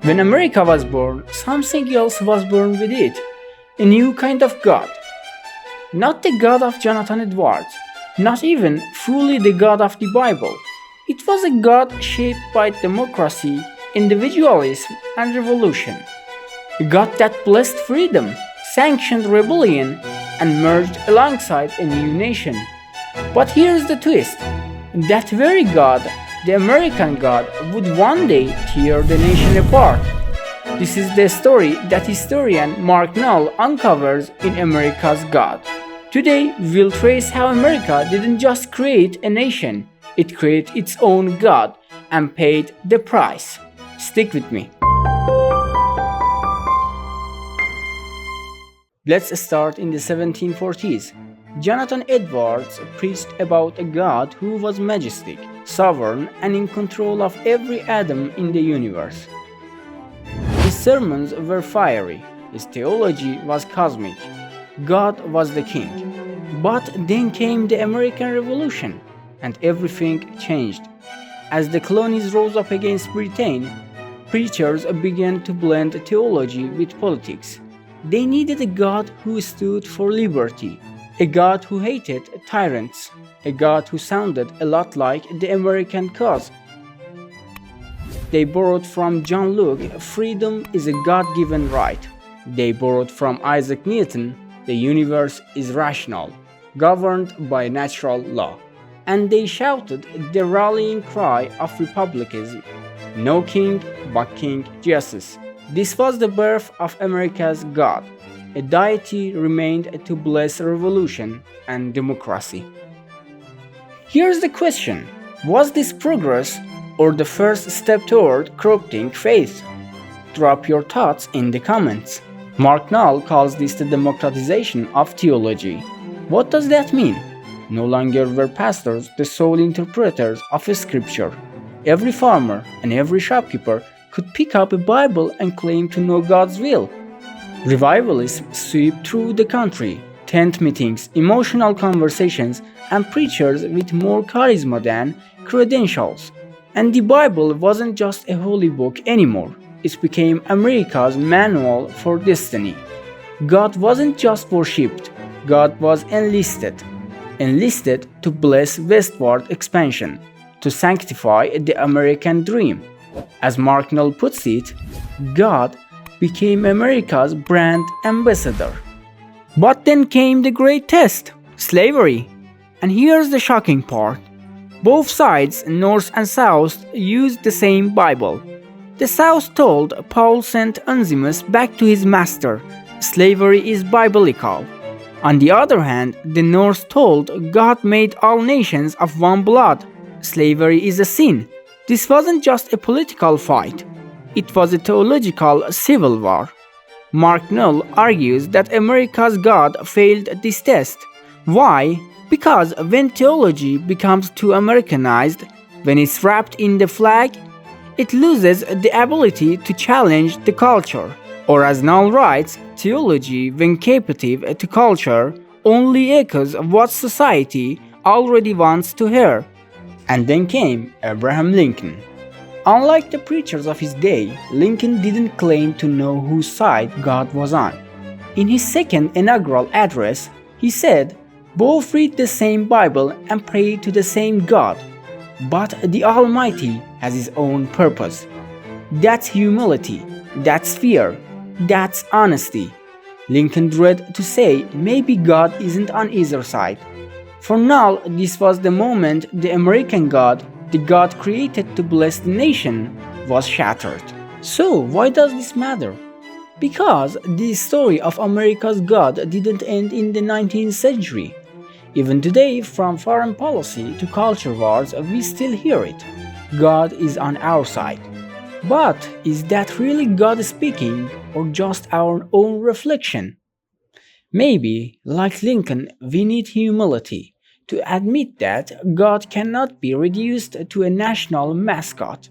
When America was born, something else was born with it. A new kind of God. Not the God of Jonathan Edwards, not even fully the God of the Bible. It was a God shaped by democracy, individualism, and revolution. A God that blessed freedom, sanctioned rebellion, and merged alongside a new nation. But here's the twist. That very God, the American God, would one day tear the nation apart. This is the story that historian Mark Noll uncovers in America's God. Today, we'll trace how America didn't just create a nation, it created its own God and paid the price. Stick with me. Let's start in the 1740s. Jonathan Edwards preached about a God who was majestic, sovereign, and in control of every atom in the universe. His sermons were fiery, his theology was cosmic. God was the king. But then came the American Revolution, and everything changed. As the colonies rose up against Britain, preachers began to blend theology with politics. They needed a God who stood for liberty, a God who hated tyrants, a God who sounded a lot like the American cause. They borrowed from John Locke, freedom is a God-given right. They borrowed from Isaac Newton, the universe is rational, governed by natural law. And they shouted the rallying cry of republicanism, no king but King Jesus. This was the birth of America's God. A deity remained to bless revolution and democracy. Here's the question: was this progress or the first step toward corrupting faith? Drop your thoughts in the comments. Mark Noll calls this the democratization of theology. What does that mean? No longer were pastors the sole interpreters of a scripture. Every farmer and every shopkeeper could pick up a Bible and claim to know God's will. Revivalism swept through the country, tent meetings, emotional conversations, and preachers with more charisma than credentials. And the Bible wasn't just a holy book anymore. It became America's manual for destiny. God wasn't just worshipped, God was enlisted to bless westward expansion, to sanctify the American dream. As Mark Noll puts it, God became America's brand ambassador. But then came the great test, slavery. And here's the shocking part. Both sides, North and South, used the same Bible. The South told Paul sent Onesimus back to his master. Slavery is biblical. On the other hand, the North told God made all nations of one blood. Slavery is a sin. This wasn't just a political fight. It was a theological civil war. Mark Noll argues that America's God failed this test. Why? Because when theology becomes too Americanized, when it's wrapped in the flag, it loses the ability to challenge the culture. Or as Noll writes, theology, when captive to culture, only echoes what society already wants to hear. And then came Abraham Lincoln. Unlike the preachers of his day, Lincoln didn't claim to know whose side God was on. In his second inaugural address, he said, "Both read the same Bible and pray to the same God, but the Almighty has His own purpose." That's humility, that's fear, that's honesty. Lincoln dreaded to say maybe God isn't on either side. For Noll, this was the moment the American God, the God created to bless the nation, was shattered. So why does this matter? Because the story of America's God didn't end in the 19th century. Even today, from foreign policy to culture wars, we still hear it. God is on our side. But is that really God speaking, or just our own reflection? Maybe, like Lincoln, we need humility to admit that God cannot be reduced to a national mascot.